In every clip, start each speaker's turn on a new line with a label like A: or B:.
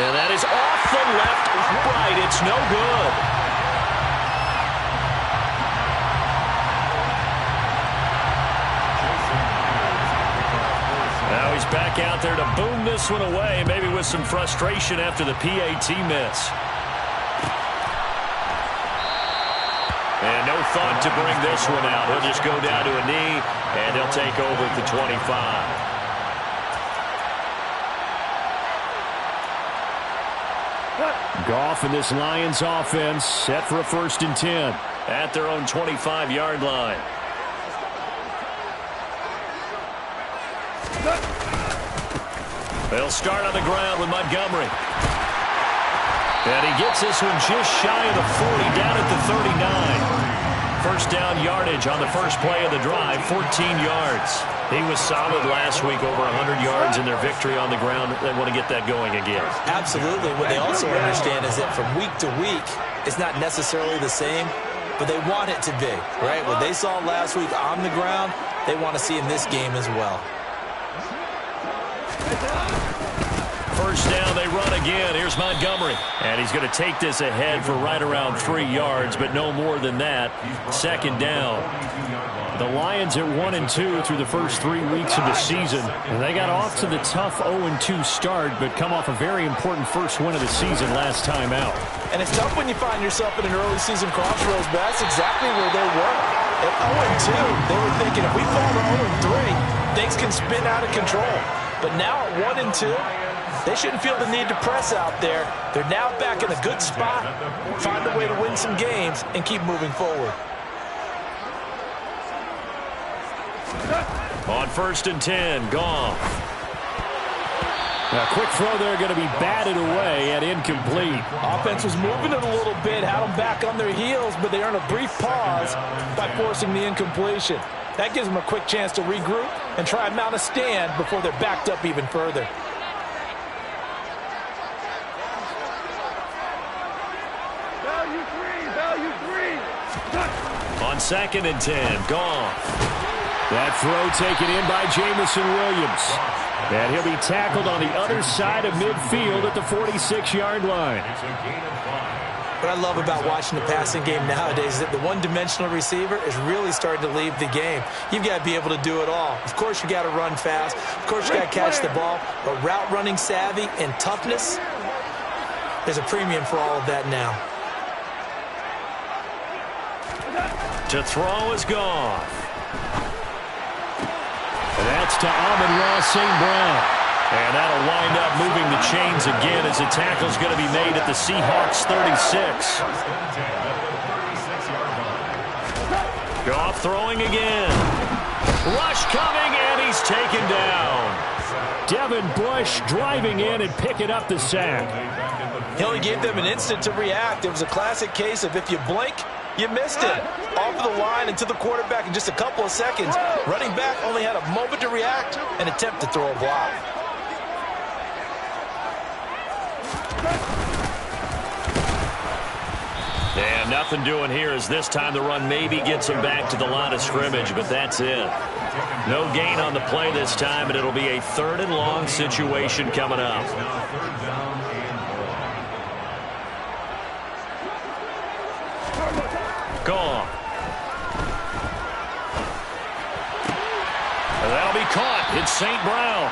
A: And that is off the left upright. It's no good. Now he's back out there to boom this one away, maybe with some frustration after the PAT miss. And no thought to bring this one out. He'll just go down to a knee, and he'll take over at the 25.
B: Goff and this Lions offense set for a 1st and 10.
A: At their own 25-yard line. They'll start on the ground with Montgomery. And he gets this one just shy of the 40, down at the 39. First down yardage on the first play of the drive, 14 yards. He was solid last week, over 100 yards in their victory on the ground. They want to get that going again.
C: Absolutely. What they also understand is that from week to week, it's not necessarily the same, but they want it to be, right? What they saw last week on the ground, they want to see in this game as well.
A: First down, they run again. Here's Montgomery. And he's going to take this ahead for right around 3 yards, but no more than that. Second down.
B: The Lions at 1-2 through the first 3 weeks of the season. And they got off to the tough 0-2 start, but come off a very important first win of the season last time out.
C: And it's tough when you find yourself in an early season crossroads, but that's exactly where they were. At 0-2, they were thinking if we fall to 0-3, things can spin out of control. But now at 1-2, they shouldn't feel the need to press out there. They're now back in a good spot, find a way to win some games, and keep moving forward.
A: On 1st and 10, Goff.
B: A quick throw there going to be batted away and incomplete.
C: Offense was moving it a little bit, had them back on their heels, but they earned a brief pause by forcing the incompletion. That gives them a quick chance to regroup and try and mount a stand before they're backed up even further.
A: On 2nd and 10, Goff.
B: That throw taken in by Jamison Williams. And he'll be tackled on the other side of midfield at the 46-yard line.
C: What I love about watching the passing game nowadays is that the one-dimensional receiver is really starting to leave the game. You've got to be able to do it all. Of course, you got to run fast. Of course, you got to catch the ball. But route running savvy and toughness, there's a premium for all of that now.
A: To throw is Goff.
B: And that's to Amon-Ra St. Brown.
A: And that'll wind up moving the chains again as the tackle's going to be made at the Seahawks 36. Goff throwing again. Rush coming, and he's taken down.
B: Devin Bush driving in and picking up the sack.
C: He only gave them an instant to react. It was a classic case of if you blink, you missed it. Off of the line and to the quarterback in just a couple of seconds. Running back only had a moment to react and attempt to throw a block.
A: And nothing doing here as this time the run maybe gets him back to the line of scrimmage, but that's it. No gain on the play this time, and it'll be a 3rd and long situation coming up. Gone. And that'll be caught. It's St. Brown.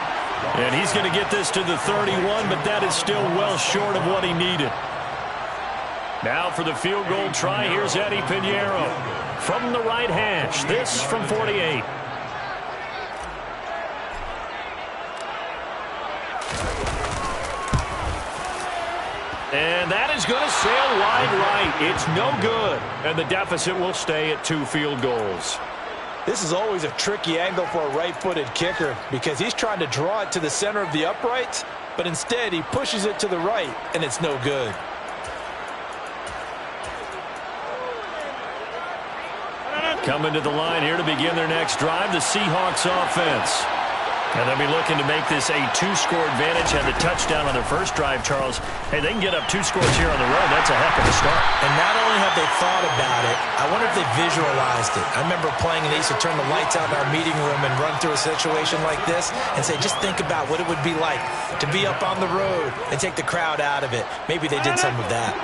A: And he's going to get this to the 31, but that is still well short of what he needed. Now for the field goal try, here's Eddie Pinheiro from the right hash. This from 48. And that is going to sail wide right. It's no good. And the deficit will stay at 2 field goals.
C: This is always a tricky angle for a right-footed kicker because he's trying to draw it to the center of the uprights, but instead he pushes it to the right, and it's no good. Coming to the line here to begin their next drive, the Seahawks offense.
B: And they'll be looking to make this a two-score advantage. Had the touchdown on their first drive, Charles. Hey, they can get up 2 scores here on the road. That's a heck of a start.
C: And not only have they thought about it, I wonder if they visualized it. I remember playing, and they used to turn the lights out in our meeting room and run through a situation like this and say, just think about what it would be like to be up on the road and take the crowd out of it. Maybe they did some of that.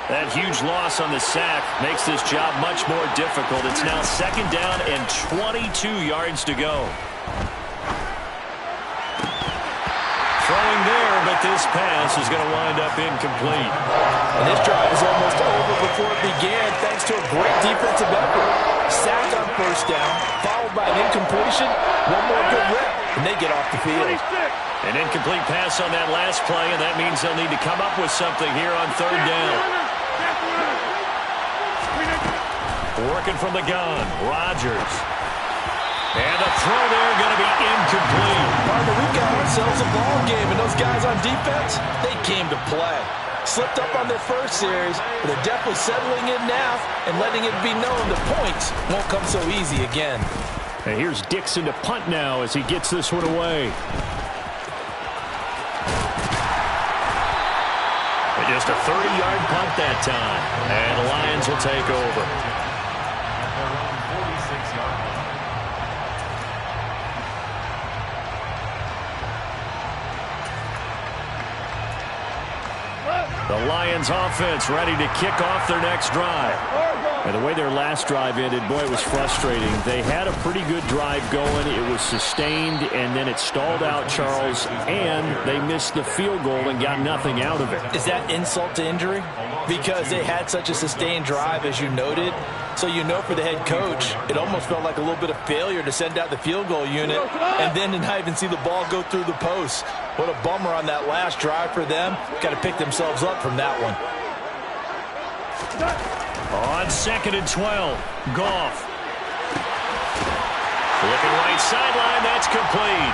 B: That huge loss on the sack makes this job much more difficult. It's now 2nd down and 22 yards to go. Throwing there, but this pass is going to wind up incomplete.
C: And this drive is almost over before it began thanks to a great defensive effort. Sack on 1st down, followed by an incompletion, one more good rep, and they get off the field.
B: An incomplete pass on that last play, and that means they'll need to come up with something here on 3rd down. Working from the gun, Rodgers. And the throw there going to be incomplete.
C: Partner, we got ourselves a ball game, and those guys on defense, they came to play. Slipped up on their first series, but they're definitely settling in now and letting it be known the points won't come so easy again.
B: And here's Dixon to punt now as he gets this one away. Just a 30-yard punt that time. And the Lions will take over. The Lions offense ready to kick off their next drive. And the way their last drive ended, boy, it was frustrating. They had a pretty good drive going. It was sustained, and then it stalled out, Charles, and they missed the field goal and got nothing out of it.
C: Is that insult to injury? Because they had such a sustained drive, as you noted. So you know for the head coach, it almost felt like a little bit of failure to send out the field goal unit and then to not even see the ball go through the post. What a bummer on that last drive for them. Got to pick themselves up from that one.
B: On 2nd and 12, Goff. Looking right sideline, that's complete.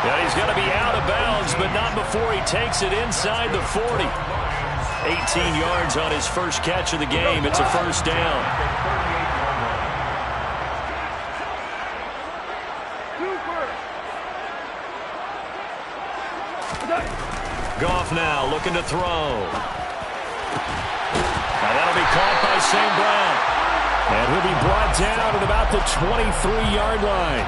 B: Yeah, he's going to be out of bounds, but not before he takes it inside the 40. 18 yards on his first catch of the game. It's a 1st down. Goff now looking to throw. Now that'll be caught by St. Brown. And he'll be brought down at about the 23-yard line.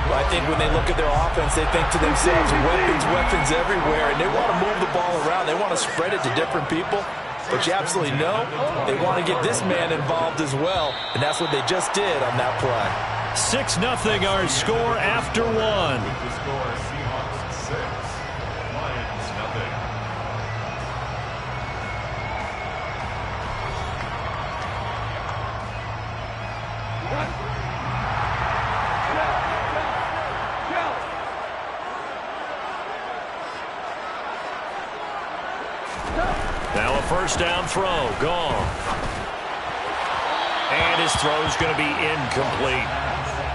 C: Well, I think when they look at their offense, they think to themselves, weapons everywhere, and they want to move the ball around. They want to spread it to different people. But you absolutely know they want to get this man involved as well, and that's what they just did on that play.
B: 6-0 our score after one.
D: Seahawks 6, Lions nothing.
B: Now a 1st down throw. Gone. And his throw's going to be incomplete.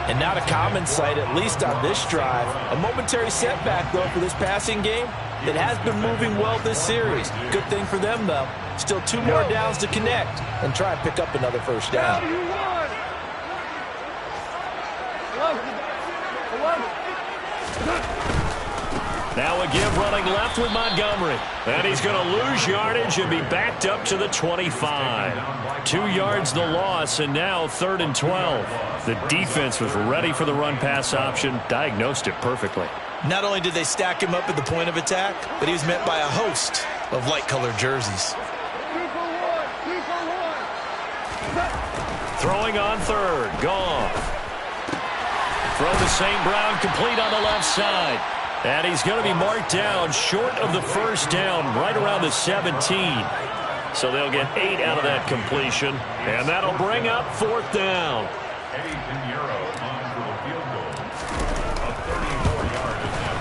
C: And not a common sight, at least on this drive. A momentary setback, though, for this passing game that has been moving well this series. Good thing for them, though. Still 2 more downs to connect and try and pick up another 1st down.
B: Now a give running left with Montgomery. And he's going to lose yardage and be backed up to the 25. 2 yards the loss, and now 3rd and 12. The defense was ready for the run-pass option, diagnosed it perfectly.
C: Not only did they stack him up at the point of attack, but he was met by a host of light-colored jerseys.
B: Throwing on 3rd, Goff. Throw to St. Brown, complete on the left side. And he's going to be marked down short of the 1st down, right around the 17. So they'll get 8 out of that completion, and that'll bring up 4th down.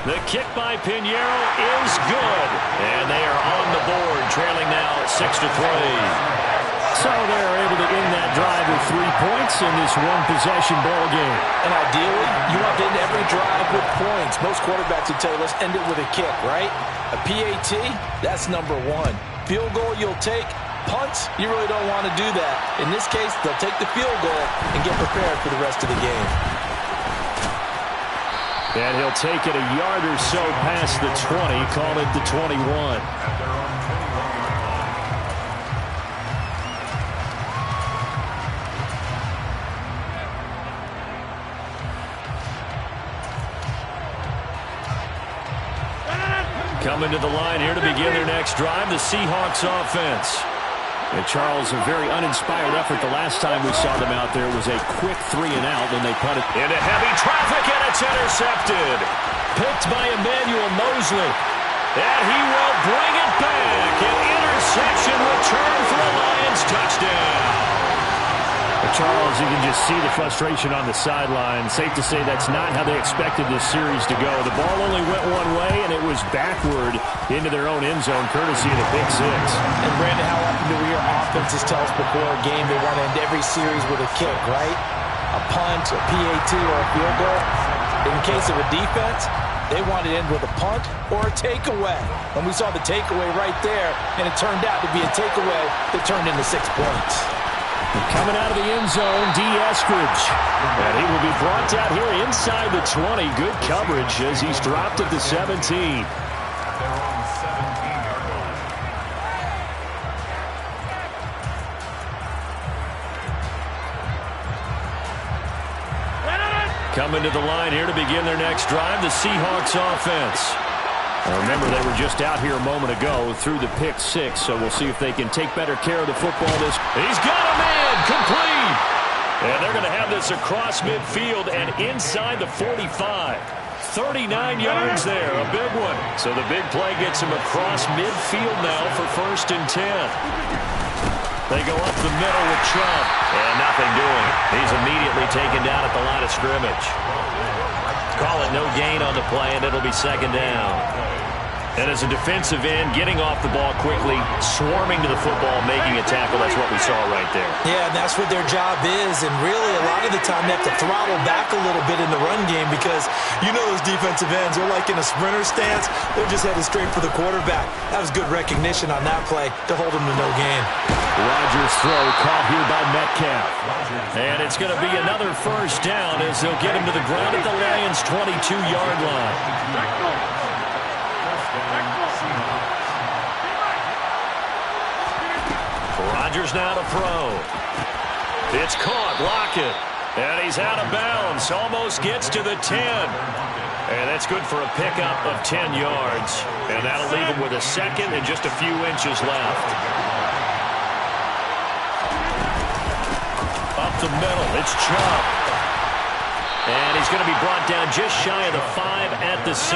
B: The kick by Pinheiro is good, and they are on the board, trailing now 6-3. So they're able to end that drive with 3 points in this one-possession ball game.
C: And ideally, you want to end every drive with points. Most quarterbacks would tell you, let's end it with a kick, right? A PAT, that's number 1. Field goal you'll take. Punts, you really don't want to do that. In this case, they'll take the field goal and get prepared for the rest of the game.
A: And he'll take it a yard or so past the 20, call it the 21. Coming to the line here to begin their next drive, the Seahawks offense. And Charles, a very uninspired effort the last time we saw them out there was a quick 3-and-out when they punted.
B: Into heavy traffic, and it's intercepted.
A: Picked by Emmanuel Mosley.
B: And he will bring it back. An interception return for a Lions touchdown.
A: Charles, you can just see the frustration on the sideline. Safe to say that's not how they expected this series to go. The ball only went one way, and it was backward into their own end zone, courtesy of the pick six.
C: And, Brandon, how often do we hear offenses tell us before a game they want to end every series with a kick, right? A punt, a PAT, or a field goal. In case of a defense, they want to end with a punt or a takeaway. And we saw the takeaway right there, and it turned out to be a takeaway that turned into 6 points.
A: Coming out of the end zone, D. Eskridge. And he will be brought down here inside the 20. Good coverage as he's dropped at the 17. Coming to the line here to begin their next drive, the Seahawks offense. Remember, they were just out here a moment ago through the pick six, so we'll see if they can take better care of the football.
B: He's got a man, complete. And they're going to have this across midfield and inside the 45. 39 yards there, a big one. So the big play gets him across midfield now for 1st and 10. They go up the middle with Chubb. And nothing doing. He's immediately taken down at the line of scrimmage. Call it no gain on the play, and it'll be 2nd down. And as a defensive end, getting off the ball quickly, swarming to the football, making a tackle, that's what we saw right there.
C: Yeah, and that's what their job is. And really, a lot of the time, they have to throttle back a little bit in the run game because you know those defensive ends, they're like in a sprinter stance. They're just headed straight for the quarterback. That was good recognition on that play to hold them to no gain.
A: Rodgers' throw caught here by Metcalf. And it's going to be another 1st down as they'll get him to the ground at the Lions' 22-yard line.
B: Rodgers now to throw. It's caught, Lockett. And he's out of bounds. Almost gets to the 10. And that's good for a pickup of 10 yards. And that'll leave him with a 2nd and just a few inches left. Up the middle, it's Chubb. And he's going to be brought down just shy of the 5 at the 6.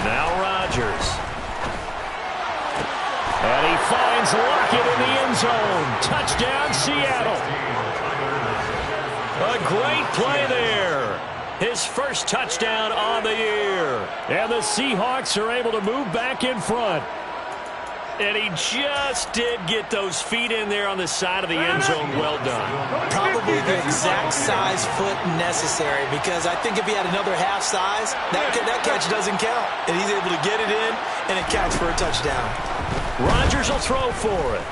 B: Now Rodgers. And he finds Lockett in the end zone. Touchdown, Seattle. A great play there. His first touchdown on the year.
A: And the Seahawks are able to move back in front.
B: And he just did get those feet in there on the side of the end zone. Well done.
C: Probably the exact size foot necessary because I think if he had another half size, that catch doesn't count. And he's able to get it in and it counts for a touchdown.
B: Rodgers will throw for it.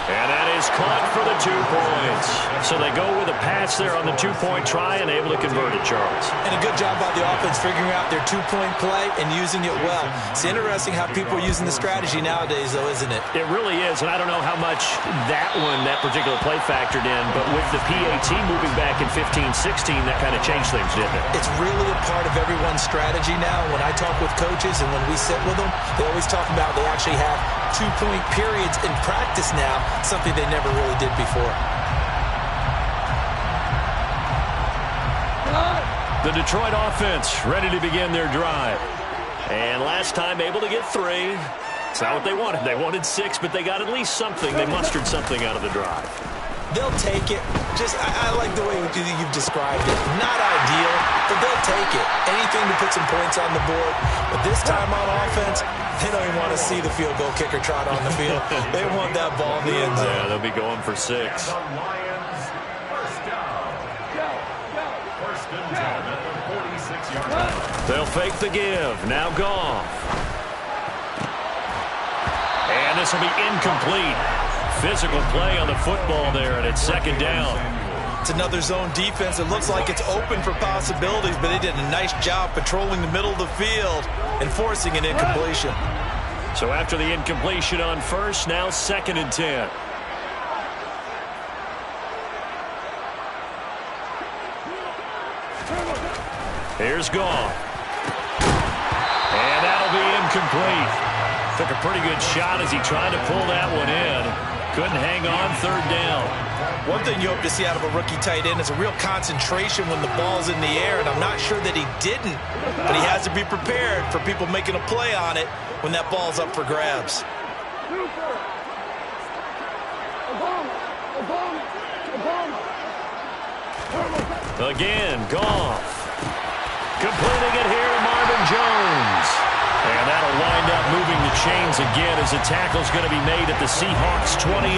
B: And that is caught for the 2 points. So they go with a pass there on the 2-point try and able to convert it, Charles.
C: And a good job by the offense figuring out their 2-point play and using it well. It's interesting how people are using the strategy nowadays, though, isn't it?
B: It really is, and I don't know how much that particular play factored in, but with the PAT moving back in 15-16, that kind of changed things, didn't it?
C: It's really a part of everyone's strategy now. When I talk with coaches and when we sit with them, they always talk about they actually have 2-point periods in practice now, something they never really did before.
B: The Detroit offense ready to begin their drive. And last time able to get 3. It's not what they wanted. They wanted 6, but they got at least something. They mustered something out of the drive.
C: They'll take it. I like the way you've described it. Not ideal, but they'll take it. Anything to put some points on the board. But this time on offense, they don't even want to see the field goal kicker trot on the field. They want that ball in the end zone.
B: Yeah, they'll be going for 6. They'll fake the give. Now Goff. And this will be incomplete.
A: physical play on the football there, and it's second down.
E: It's another zone defense. It looks like it's open for possibilities, but they did a nice job patrolling the middle of the field and forcing an incompletion.
A: So after the incompletion on first, now 2nd and 10. Here's Goff. And that'll be incomplete. Took a pretty good shot as he tried to pull that one in. Couldn't hang on, 3rd down.
E: One thing you hope to see out of a rookie tight end is a real concentration when the ball's in the air, and I'm not sure that he didn't, but he has to be prepared for people making a play on it when that ball's up for grabs.
A: Again, Goff. Completing it here, Marvin Jones. And that'll wind up moving the chains again as the tackle's going to be made at the Seahawks 28.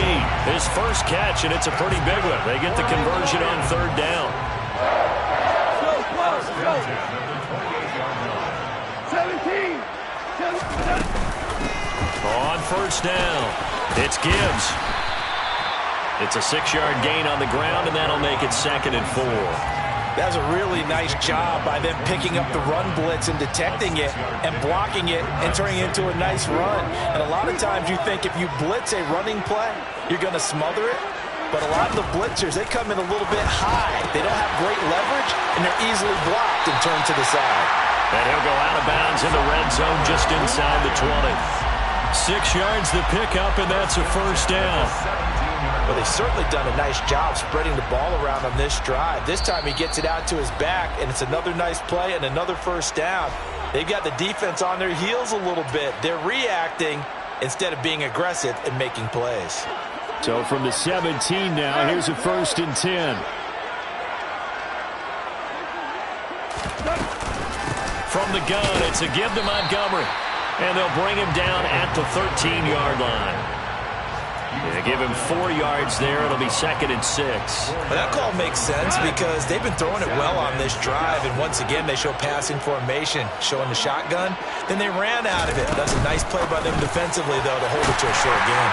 A: His first catch, and it's a pretty big one. They get the conversion on 3rd down.
F: 17.
A: On 1st down, it's Gibbs. It's a 6-yard gain on the ground, and that'll make it 2nd and 4.
C: That was a really nice job by them picking up the run blitz and detecting it and blocking it and turning it into a nice run. And a lot of times you think if you blitz a running play, you're going to smother it. But a lot of the blitzers, they come in a little bit high. They don't have great leverage, and they're easily blocked and turned to the side.
A: And he'll go out of bounds in the red zone just inside the 20. 6 yards the pickup, and that's a 1st down.
C: Well, they've certainly done a nice job spreading the ball around on this drive. This time he gets it out to his back, and it's another nice play and another 1st down. They've got the defense on their heels a little bit. They're reacting instead of being aggressive and making plays.
A: So from the 17 now, here's a 1st and 10. From the gun, it's a give to Montgomery. And they'll bring him down at the 13-yard line. Yeah, give him 4 yards there. It'll be 2nd and 6.
E: Well, that call makes sense because they've been throwing it well on this drive, and once again they show passing formation, showing the shotgun. Then they ran out of it. That's a nice play by them defensively, though, to hold it to a short gain.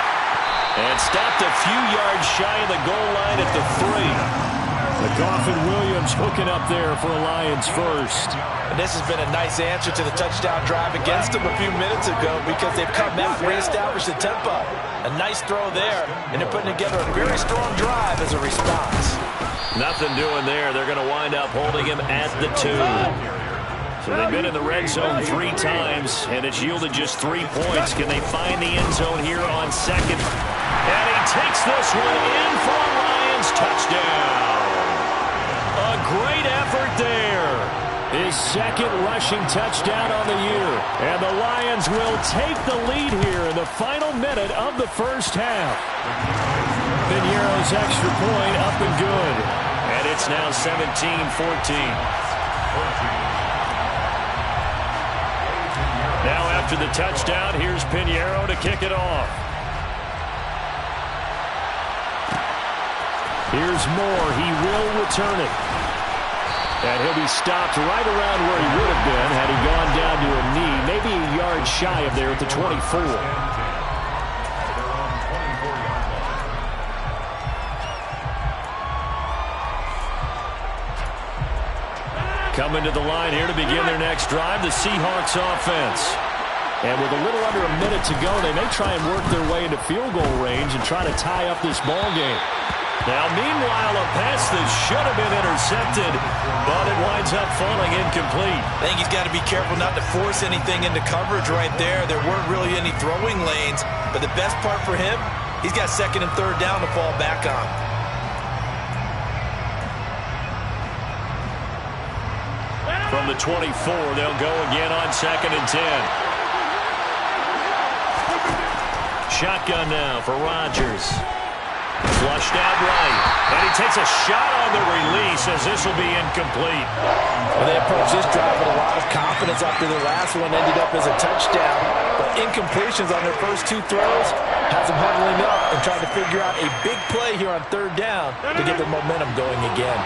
A: And stopped a few yards shy of the goal line at the 3. Goff and Williams hooking up there for a Lions first.
C: And this has been a nice answer to the touchdown drive against them a few minutes ago because they've come out and reestablished the tempo. A nice throw there, and they're putting together a very strong drive as a response.
A: Nothing doing there. They're going to wind up holding him at the 2. So they've been in the red zone 3 times, and it's yielded just 3 points. Can they find the end zone here on 2nd? And he takes this one in for a Lions touchdown. A great effort there. His 2nd rushing touchdown on the year. And the Lions will take the lead here in the final minute of the 1st half. Piñeiro's extra point up and good. And it's now 17-14. Now after the touchdown, here's Piñeiro to kick it off. Here's Moore. He will return it. And he'll be stopped right around where he would have been had he gone down to a knee, maybe a yard shy of there at the 24. Coming to the line here to begin their next drive, the Seahawks offense. And with a little under a minute to go, they may try and work their way into field goal range and try to tie up this ball game. Now, meanwhile, a pass that should have been intercepted, but it winds up falling incomplete.
E: I think he's got to be careful not to force anything into coverage right there. There weren't really any throwing lanes, but the best part for him, he's got 2nd and 3rd down to fall back on.
A: From the 24, they'll go again on 2nd and 10. Shotgun now for Rodgers. Flushed out right. And he takes a shot on the release as this will be incomplete.
C: Well, they approached this drive with a lot of confidence after the last one ended up as a touchdown. But incompletions on their first 2 throws has them huddling up and trying to figure out a big play here on 3rd down to get the momentum going again.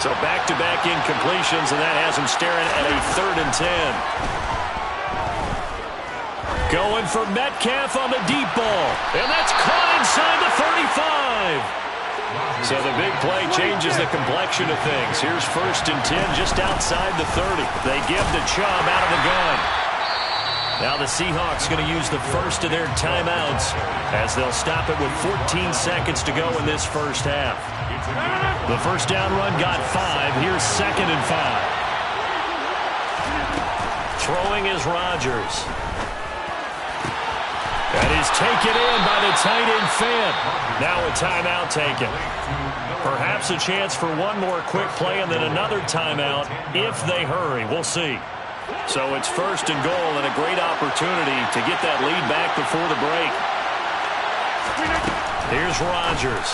A: So back-to-back incompletions, and that has them staring at a 3rd and 10. Going for Metcalf on the deep ball. And that's caught inside the 35. So the big play changes the complexion of things. Here's 1st and 10 just outside the 30. They give to Chubb out of the gun. Now the Seahawks going to use the first of their timeouts as they'll stop it with 14 seconds to go in this first half. The first down run got 5. Here's 2nd and 5. Throwing is Rodgers. That is taken in by the tight end Fant. Now a timeout taken. Perhaps a chance for one more quick play and then another timeout if they hurry. We'll see. So it's 1st and goal and a great opportunity to get that lead back before the break. Here's Rodgers.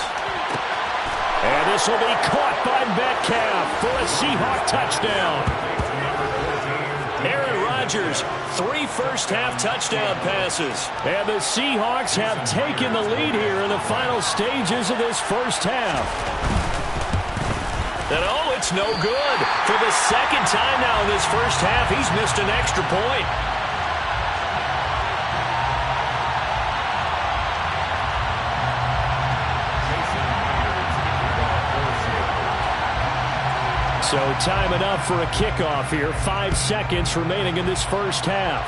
A: And this will be caught by Metcalf for a Seahawk touchdown. Aaron Rodgers, 3 first-half touchdown passes. And the Seahawks have taken the lead here in the final stages of this first half. And oh, it's no good. For the second time now in this first half, he's missed an extra point. So time enough for a kickoff here. 5 seconds remaining in this first half.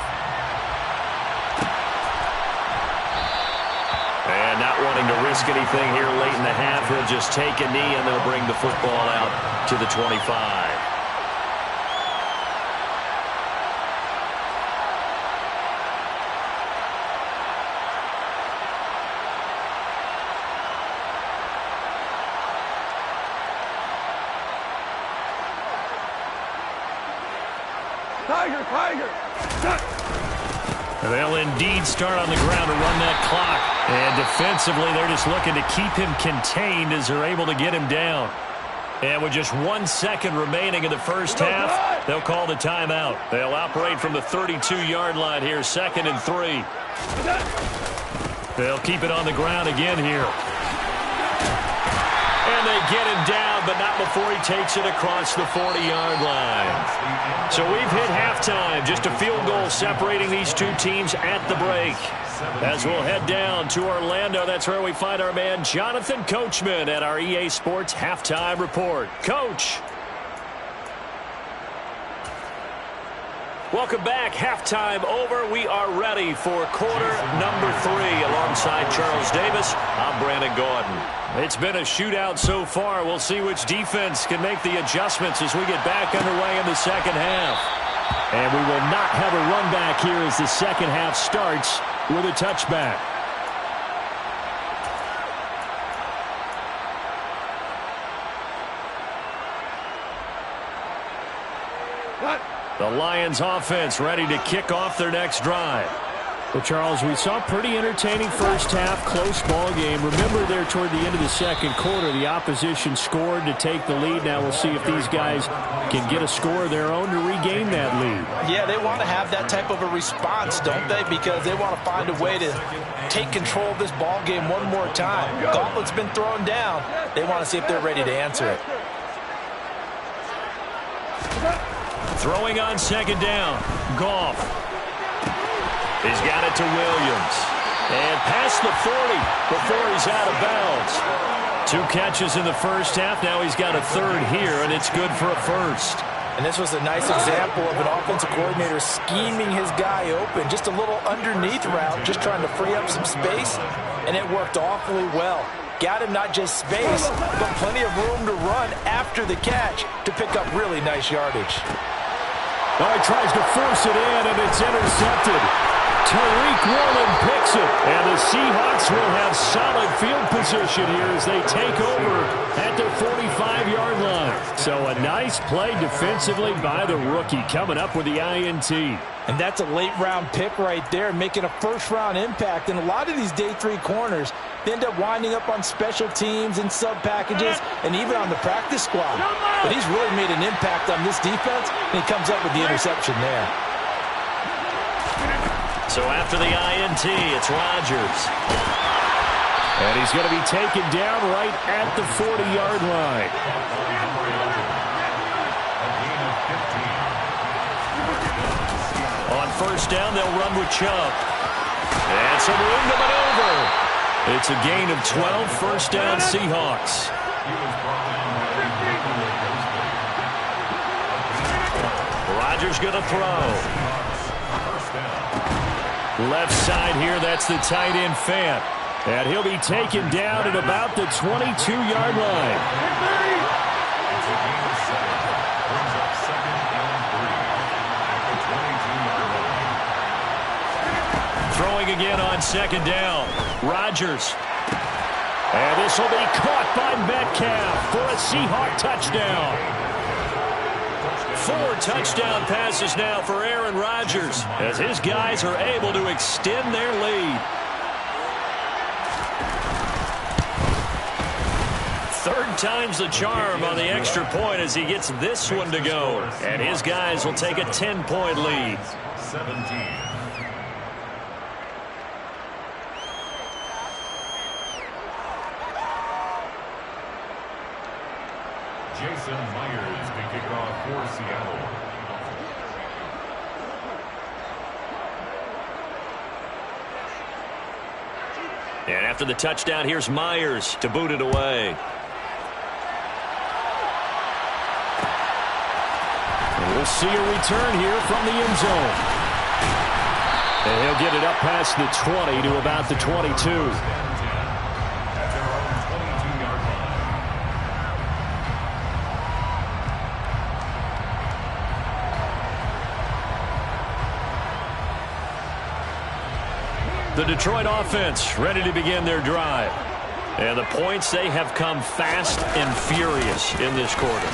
A: And not wanting to risk anything here late in the half, he'll just take a knee and they'll bring the football out to the 25.
F: Tiger, Tiger.
A: They'll indeed start on the ground to run that clock. And defensively, they're just looking to keep him contained as they're able to get him down. And with just 1 second remaining in the first half, they'll call the timeout. They'll operate from the 32-yard line here, 2nd and 3. They'll keep it on the ground again here. And they get him down, but not before he takes it across the 40-yard line. So we've hit halftime. Just a field goal separating these two teams at the break. As we'll head down to Orlando, that's where we find our man Jonathan Coachman at our EA Sports Halftime Report. Coach. Welcome back. Halftime over. We are ready for quarter number 3. Alongside Charles Davis, I'm Brandon Gordon. It's been a shootout so far. We'll see which defense can make the adjustments as we get back underway in the second half. And we will not have a run back here as the second half starts with a touchback. The Lions offense ready to kick off their next drive. Well, Charles, we saw a pretty entertaining first half, close ball game. Remember there toward the end of the second quarter, the opposition scored to take the lead. Now we'll see if these guys can get a score of their own to regain that lead.
C: Yeah, they want to have that type of a response, don't they? Because they want to find a way to take control of this ball game one more time. Gauntlet's been thrown down. They want to see if they're ready to answer it.
A: Throwing on second down, Goff. He's got it to Williams. And past the 40 before he's out of bounds. 2 catches in the first half. Now he's got a third here, and it's good for a first.
C: And this was a nice example of an offensive coordinator scheming his guy open. Just a little underneath route, just trying to free up some space, and it worked awfully well. Got him not just space, but plenty of room to run after the catch to pick up really nice yardage.
A: Oh, he tries to force it in, and it's intercepted. Tariq Woolen picks it, and the Seahawks will have solid field position here as they take over at their 45-yard line. So a nice play defensively by the rookie coming up with the INT.
C: And that's a late-round pick right there, making a first-round impact. And a lot of these day 3 corners, they end up winding up on special teams and sub-packages and even on the practice squad. But he's really made an impact on this defense, and he comes up with the interception there.
A: So after the INT, it's Rodgers. And he's going to be taken down right at the 40-yard line. On first down, they'll run with Chubb. And some room to maneuver. It's a gain of 12, first down Seahawks. Rodgers going to throw. Left side here, that's the tight end Fant. And he'll be taken down at about the 22-yard line. Throwing again on second down. Rodgers. And this will be caught by Metcalf for a Seahawk touchdown. 4 touchdown passes now for Aaron Rodgers as his guys are able to extend their lead. Third time's the charm on the extra point as he gets this one to go. And his guys will take a 10-point lead.
D: 17. Jason Myers to kick off for Seattle.
A: And after the touchdown, here's Myers to boot it away. And we'll see a return here from the end zone. And he'll get it up past the 20 to about the 22. The Detroit offense ready to begin their drive. And the points, they have come fast and furious in this quarter.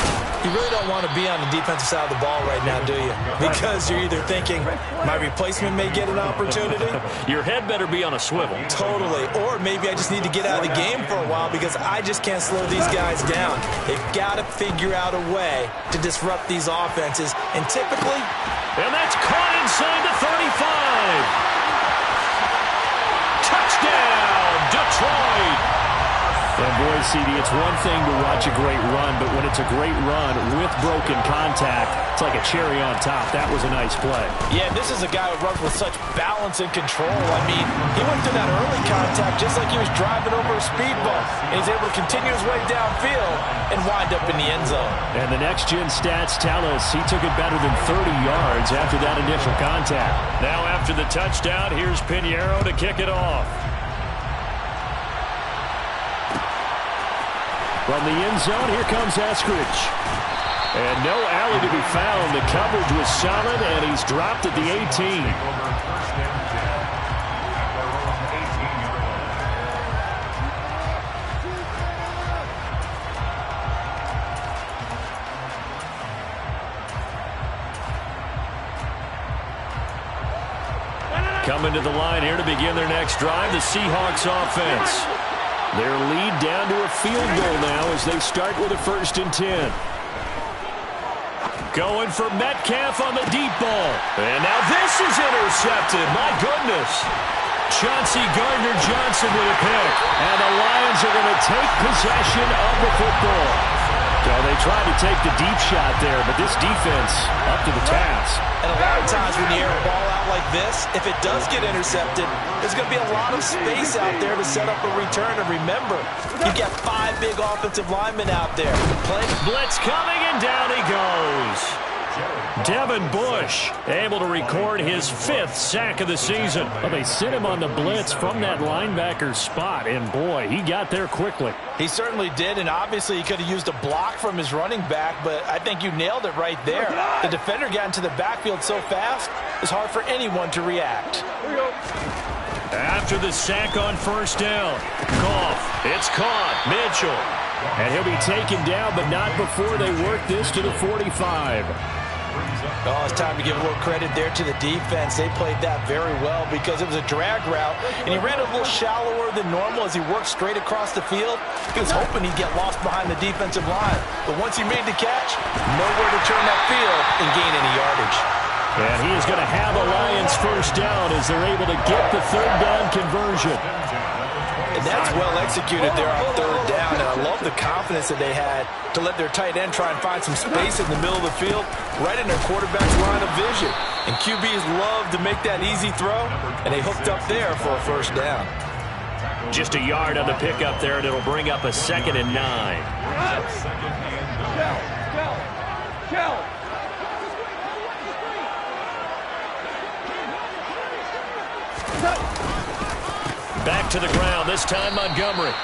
C: You really don't want to be on the defensive side of the ball right now, do you? Because you're either thinking, my replacement may get an opportunity.
A: Your head better be on a swivel.
C: Totally. Or maybe I just need to get out of the game for a while because I just can't slow these guys down. They've got to figure out a way to disrupt these offenses. And typically...
A: And that's caught inside the 35. Touchdown, Detroit! And boy, CD, it's one thing to watch a great run, but when it's a great run with broken contact, it's like a cherry on top. That was a nice play.
C: Yeah, this is a guy who runs with such balance and control. I mean, he went through that early contact just like he was driving over a speed bump. And he's able to continue his way downfield and wind up in the end zone.
A: And the next-gen stats tell us he took it better than 30 yards after that initial contact. Now after the touchdown, here's Pinheiro to kick it off. From the end zone, here comes Eskridge. And no alley to be found. The coverage was solid, and he's dropped at the 18. Coming to the line here to begin their next drive, the Seahawks offense. Their lead down to a field goal now as they start with a 1st and 10. Going for Metcalf on the deep ball. And now this is intercepted. My goodness. Chauncey Gardner-Johnson with a pick. And the Lions are going to take possession of the football. So they tried to take the deep shot there, but this defense up to the task.
C: And a lot of times when you air a ball out like this, if it does get intercepted, there's going to be a lot of space out there to set up a return. And remember, you've got 5 big offensive linemen out there.
A: Blitz coming, and down he goes. Devin Bush able to record his 5th sack of the season. Well, they sent him on the blitz from that linebacker spot, and boy, he got there quickly.
C: He certainly did, and obviously he could have used a block from his running back, but I think you nailed it right there. The defender got into the backfield so fast, it's hard for anyone to react.
A: After the sack on 1st down, Goff, it's caught, Mitchell. And he'll be taken down, but not before they work this to the 45.
C: Oh, it's time to give a little credit there to the defense. They played that very well because it was a drag route, and he ran a little shallower than normal as he worked straight across the field. He was hoping he'd get lost behind the defensive line, but once he made the catch, nowhere to turn that field and gain any yardage.
A: And he is going to have a Lions 1st down as they're able to get the 3rd down conversion.
C: And that's well executed there on 3rd down, and I love the confidence that they had to let their tight end try and find some space in the middle of the field, right in their quarterback's line of vision. And QBs love to make that easy throw, and they hooked up there for a first down.
A: Just a yard on the pickup there, and it'll bring up a 2nd and 9. Back to the ground, this time Montgomery.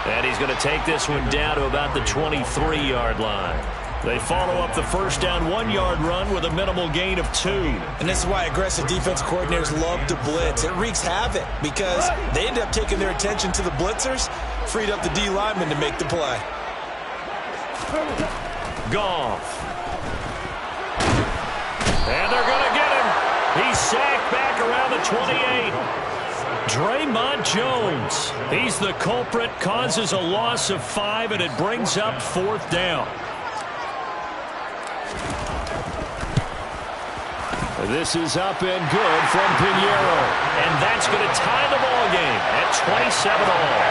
A: And he's going to take this one down to about the 23-yard line. They follow up the first down 1-yard run with a minimal gain of 2.
C: And this is why aggressive defense coordinators love to blitz. It wreaks havoc because they end up taking their attention to the blitzers, freed up the D lineman to make the play.
A: Goff. And they're going to get him. He's sacked back around the 28. Draymond Jones. He's the culprit, causes a loss of 5, and it brings up 4th down. This is up and good from Pinheiro. And that's going to tie the ball game at 27-all.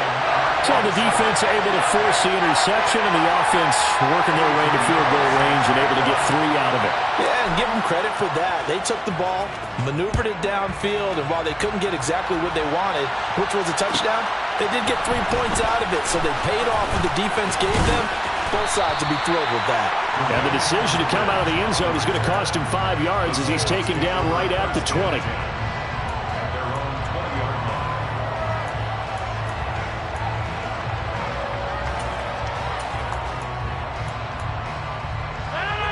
A: So the defense able to force the interception, and the offense working their way to field goal range and able to get 3 out of it.
C: Yeah, and give them credit for that. They took the ball, maneuvered it downfield, and while they couldn't get exactly what they wanted, which was a touchdown, they did get 3 points out of it, so they paid off what the defense gave them. Both sides will be thrilled with that.
A: And the decision to come out of the end zone is going to cost him 5 yards as he's taken down right at the 20.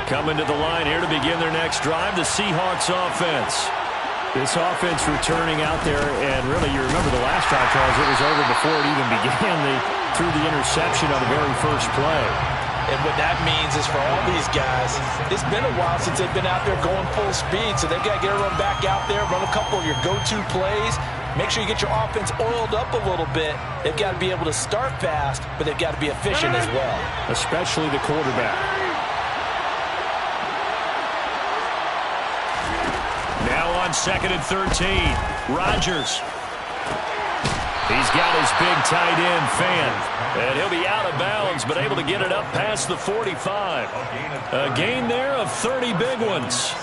A: Coming to the line here to begin their next drive, the Seahawks offense. This offense returning out there, and really, you remember the last drive, Charles, it was over before it even began. They threw the interception on the very first play.
C: And what that means is for all these guys, it's been a while since they've been out there going full speed, so they've got to get everyone back out there, run a couple of your go-to plays, make sure you get your offense oiled up a little bit. They've got to be able to start fast, but they've got to be efficient as well.
A: Especially the quarterback. Now on 2nd and 13, Rodgers. He's got his big tight end fan, and he'll be out of bounds, but able to get it up past the 45. A gain there of 30 big ones.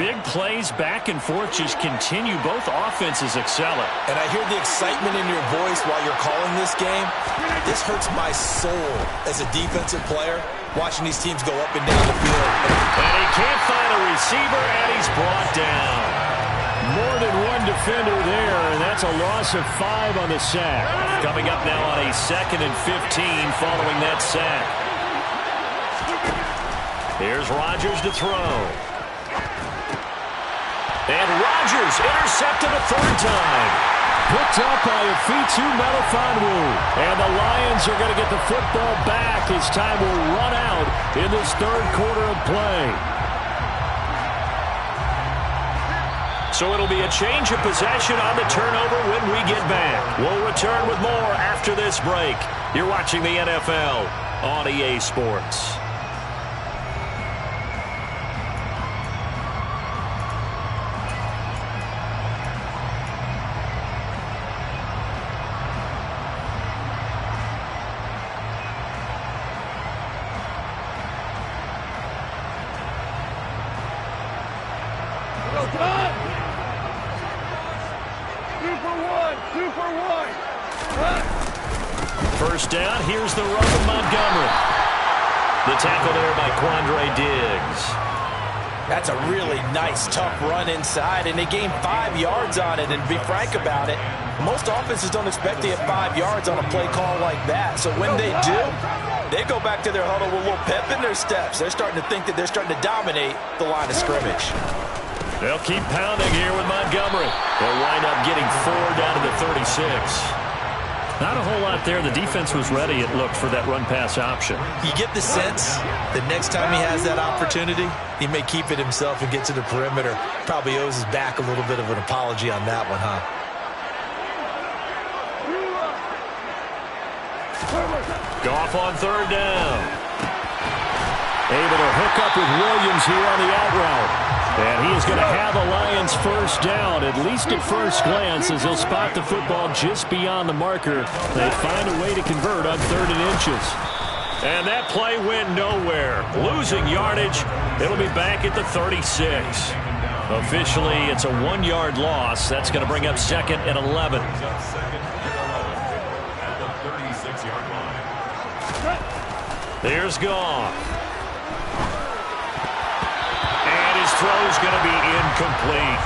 A: Big plays back and forth just continue. Both offenses excelling.
C: And I hear the excitement in your voice while you're calling this game. This hurts my soul as a defensive player, watching these teams go up and down the field.
A: And he can't find a receiver, and he's brought down. More than one defender there, and that's a loss of 5 on the sack. Coming up now on a 2nd and 15 following that sack. Here's Rodgers to throw. And Rodgers intercepted a 3rd time. Picked up by Afitu Melifonwu. And the Lions are going to get the football back as time will run out in this 3rd quarter of play. So it'll be a change of possession on the turnover when we get back. We'll return with more after this break. You're watching the NFL on EA Sports. First down, here's the run of Montgomery. The tackle there by Quandre Diggs.
C: That's a really nice, tough run inside, and they gained 5 yards on it. And to be frank about it, most offenses don't expect to get 5 yards on a play call like that. So when they do, they go back to their huddle with a little pep in their steps. They're starting to think that they're starting to dominate the line of scrimmage.
A: They'll keep pounding here with Montgomery. They'll wind up getting 4 down to the 36. Not a whole lot there. The defense was ready, it looked, for that run-pass option.
C: You get the sense that next time he has that opportunity, he may keep it himself and get to the perimeter. Probably owes his back a little bit of an apology on that one, huh?
A: Goff on 3rd down. Able to hook up with Williams here on the out route. And he is going to have a Lions first down, at least at first glance, as he'll spot the football just beyond the marker. They find a way to convert on 3rd and inches. And that play went nowhere. Losing yardage. It'll be back at the 36. Officially, it's a 1-yard loss. That's going to bring up 2nd and 11.
D: At the 36-yard line.
A: There's Goff. And his throw's going to be incomplete.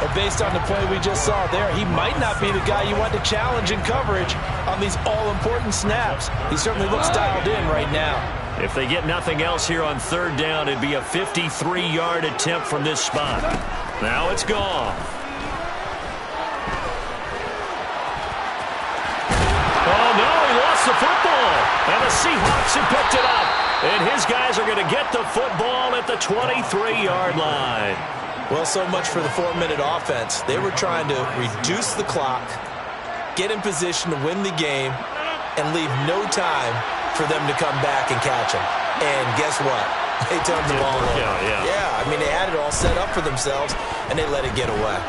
C: But based on the play we just saw there, he might not be the guy you want to challenge in coverage on these all-important snaps. He certainly looks dialed in right now.
A: If they get nothing else here on 3rd down, it'd be a 53-yard attempt from this spot. Now it's Goff. Oh, no, he lost the football. And the Seahawks have picked it up. And his guys are going to get the football at the 23-yard line.
E: Well, so much for the 4-minute offense. They were trying to reduce the clock, get in position to win the game, and leave no time for them to come back and catch him. And guess what? They turned the ball over. Yeah, I mean, they had it all set up for themselves, and they let it get away.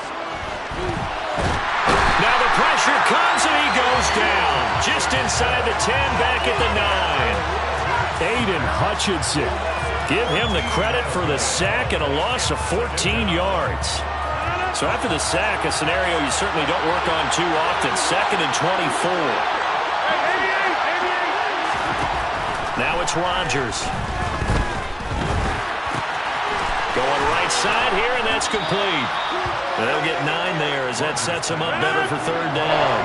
A: Now the pressure comes, and he goes down. Just inside the 10, back at the 9. Aiden Hutchinson. Give him the credit for the sack and a loss of 14 yards. So after the sack, a scenario you certainly don't work on too often. 2nd and 24. Now it's Rodgers. Going right side here, and that's complete. They'll get 9 there as that sets him up better for 3rd down.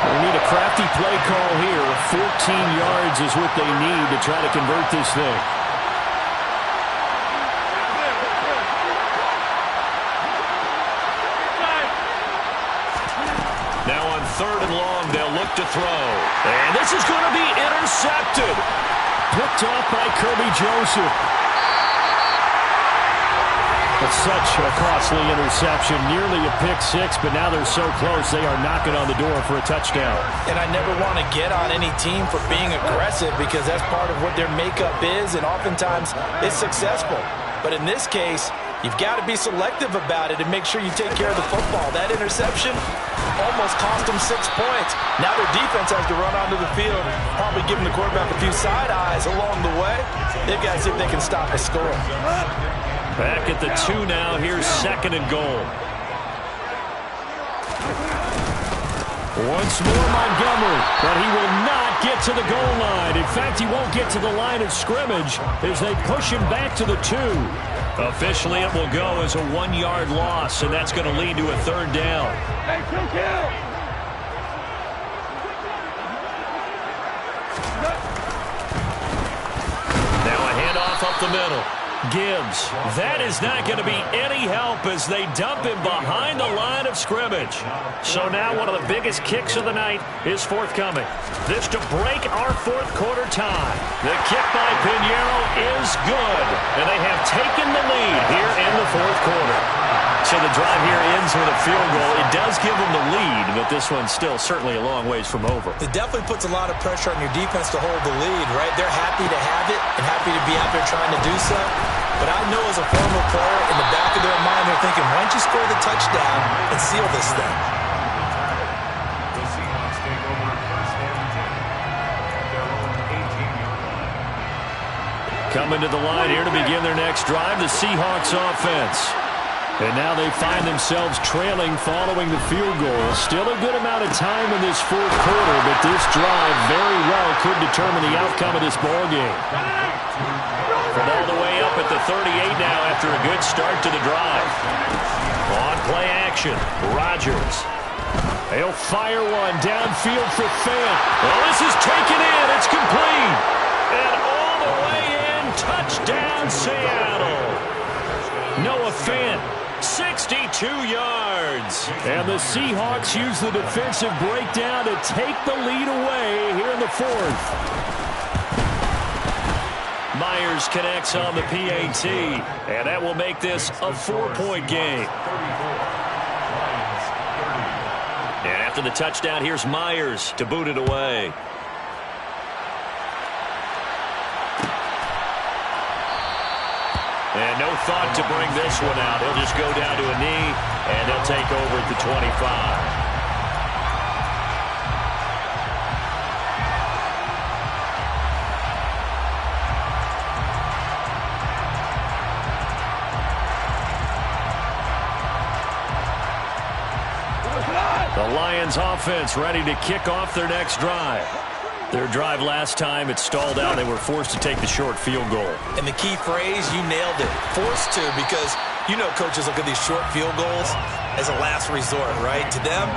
B: We need a crafty play call here. 14 yards is what they need to try to convert this thing.
A: Now on 3rd and long, they'll look to throw. And this is going to be intercepted.
B: Picked off by Kirby Joseph. It's such a costly interception. Nearly a pick 6, but now they're so close they are knocking on the door for a touchdown.
C: And I never want to get on any team for being aggressive because that's part of what their makeup is, and oftentimes it's successful. But in this case, you've got to be selective about it and make sure you take care of the football. That interception almost cost them 6 points. Now their defense has to run onto the field, probably giving the quarterback a few side eyes along the way. They've got to see if they can stop a score.
A: Back at the 2 now. Here's 2nd and goal.
B: Once more Montgomery, but he will not get to the goal line. In fact, he won't get to the line of scrimmage as they push him back to the 2.
A: Officially, it will go as a 1-yard loss, and that's going to lead to a 3rd down.
F: Hey, kill!
A: Now a handoff up the middle. Gibbs. That is not going to be any help as they dump him behind the line of scrimmage. So now one of the biggest kicks of the night is forthcoming. This to break our 4th quarter tie. The kick by Pinheiro is good, and they have taken the lead here in the 4th quarter. So the drive here ends with a field goal. It does give them the lead, but this one's still certainly a long ways from over.
E: It definitely puts a lot of pressure on your defense to hold the lead, right? They're happy to have it and happy to be out there trying to do so. But I know as a former player, in the back of their mind, they're thinking, why don't you score the touchdown and seal this thing?
D: The Seahawks take over 1st and 10 at their own 18-yard line.
A: Coming to the line here to begin their next drive, the Seahawks offense. And now they find themselves trailing following the field goal. Still a good amount of time in this 4th quarter, but this drive very well could determine the outcome of this ballgame. From all the way up at the 38 now after a good start to the drive. On play action, Rodgers. He'll fire one downfield for Fant. Well, this is taken in. It's complete. And all the way in, touchdown Seattle. Noah Fant. 62 yards.
B: And the Seahawks use the defensive breakdown to take the lead away here in the 4th.
A: Myers connects on the PAT, and that will make this a 4-point game. And after the touchdown, here's Myers to boot it away. And no thought to bring this one out. He'll just go down to a knee, and they'll take over at the 25. The Lions offense ready to kick off their next drive. Their drive last time, it stalled out. They were forced to take the short field goal.
E: And the key phrase, you nailed it. Forced to, because you know coaches look at these short field goals as a last resort, right? To them,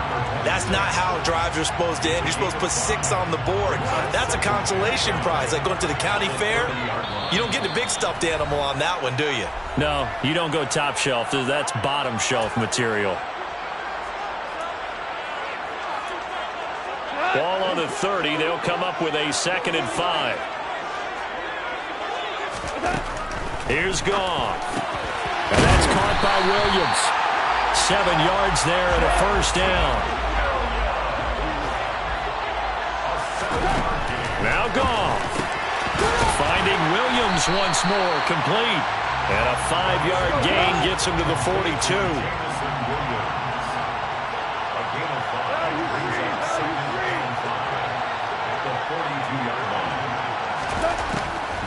E: that's not how drives are supposed to end. You're supposed to put 6 on the board. That's a consolation prize. Like going to the county fair, you don't get the big stuffed animal on that one, do you?
A: No, you don't go top shelf. That's bottom shelf material. Ball on the 30. They'll come up with a 2nd and 5. Here's Goff. And that's caught by Williams. 7 yards there and a first down. Now Goff. Finding Williams once more, complete. And a 5-yard gain gets him to the 42.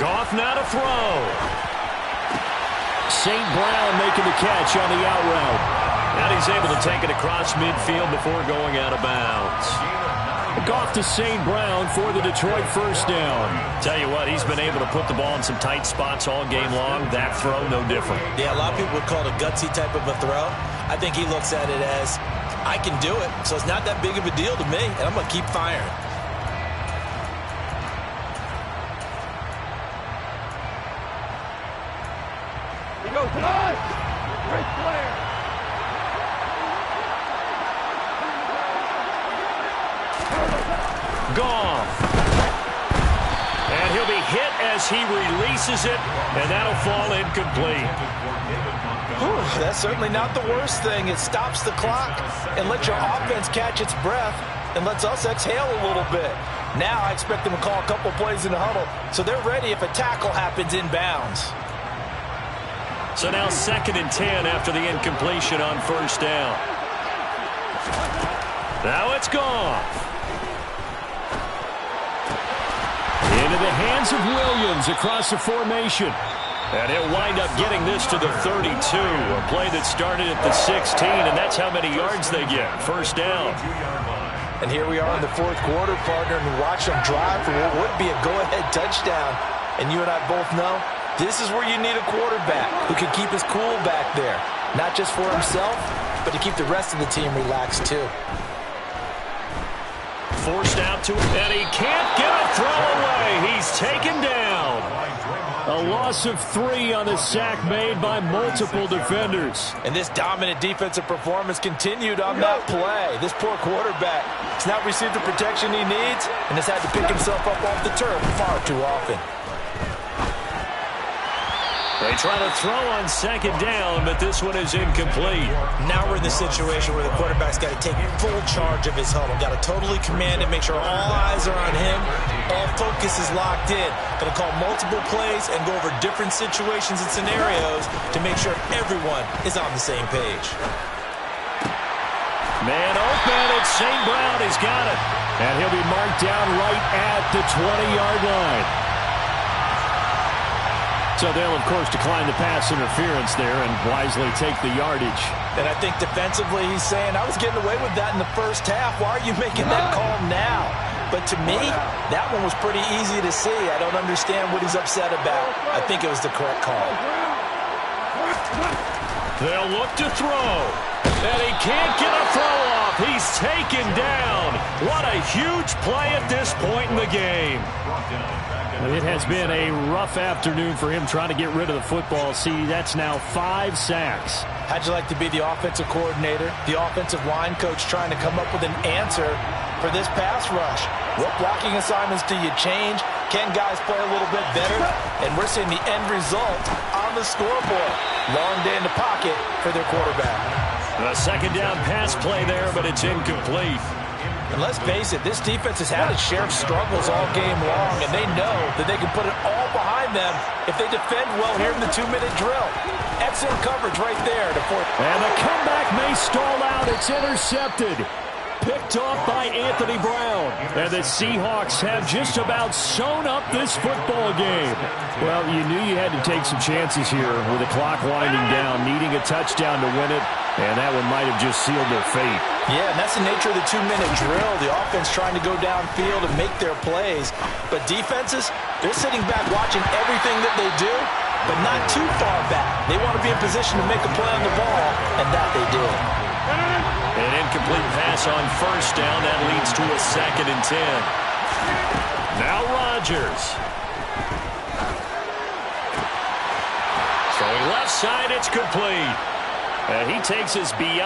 A: Goff now to throw. St. Brown making the catch on the out route. And he's able to take it across midfield before going out of bounds. Goff to St. Brown for the Detroit first down. Tell you what, he's been able to put the ball in some tight spots all game long. That throw, no different.
E: Yeah, a lot of people would call it a gutsy type of a throw. I think he looks at it as, I can do it, so it's not that big of a deal to me, and I'm going to keep firing.
F: He goes on! Great player!
A: Goff. And he'll be hit as he releases it, and that'll fall incomplete.
C: Whew, that's certainly not the worst thing. It stops the clock and lets your offense catch its breath and lets us exhale a little bit. Now I expect them to call a couple plays in the huddle, so they're ready if a tackle happens inbounds.
A: So now 2nd and 10 after the incompletion on first down. Now it's Goff. Into the hands of Williams across the formation. And he'll wind up getting this to the 32. A play that started at the 16, and that's how many yards they get. First down.
C: And here we are in the 4th quarter, partner, and watch them drive for what would be a go-ahead touchdown. And you and I both know this is where you need a quarterback who can keep his cool back there. Not just for himself, but to keep the rest of the team relaxed too.
A: Forced out to him, and he can't get a throw away. He's taken down. A loss of 3 on the sack made by multiple defenders.
C: And this dominant defensive performance continued on that play. This poor quarterback has not received the protection he needs and has had to pick himself up off the turf far too often.
A: They try to throw on 2nd down, but this one is incomplete.
E: Now we're in the situation where the quarterback's got to take full charge of his huddle. Got to totally command it, make sure all eyes are on him. All focus is locked in. Got to call multiple plays and go over different situations and scenarios to make sure everyone is on the same page.
A: Man open, it's St. Brown. He's got it. And he'll be marked down right at the 20-yard line. So they'll, of course, decline the pass interference there and wisely take the yardage.
C: And I think defensively he's saying, I was getting away with that in the first half. Why are you making that call now? But to me, that one was pretty easy to see. I don't understand what he's upset about. I think it was the correct call.
A: They'll look to throw. And he can't get a throw off. He's taken down. What a huge play at this point in the game. It has been a rough afternoon for him trying to get rid of the football. See, that's now 5 sacks.
C: How'd you like to be the offensive coordinator, the offensive line coach trying to come up with an answer for this pass rush? What blocking assignments do you change? Can guys play a little bit better? And we're seeing the end result on the scoreboard. Long day in the pocket for their quarterback.
A: A 2nd down pass play there, but it's incomplete.
C: And let's face it, this defense has had its share of struggles all game long, and they know that they can put it all behind them if they defend well here in the 2-minute drill. Excellent coverage right there.
A: And the comeback may stall out. It's intercepted. Picked off by Anthony Brown. And the Seahawks have just about sewn up this football game. Well, you knew you had to take some chances here with the clock winding down, needing a touchdown to win it. And that one might have just sealed their fate.
C: Yeah, and that's the nature of the 2-minute drill. The offense trying to go downfield and make their plays. But defenses, they're sitting back watching everything that they do, but not too far back. They want to be in position to make a play on the ball, and that they did.
A: An incomplete pass on first down. That leads to a 2nd and 10. Now Rodgers. Throwing left side, it's complete. He takes us beyond.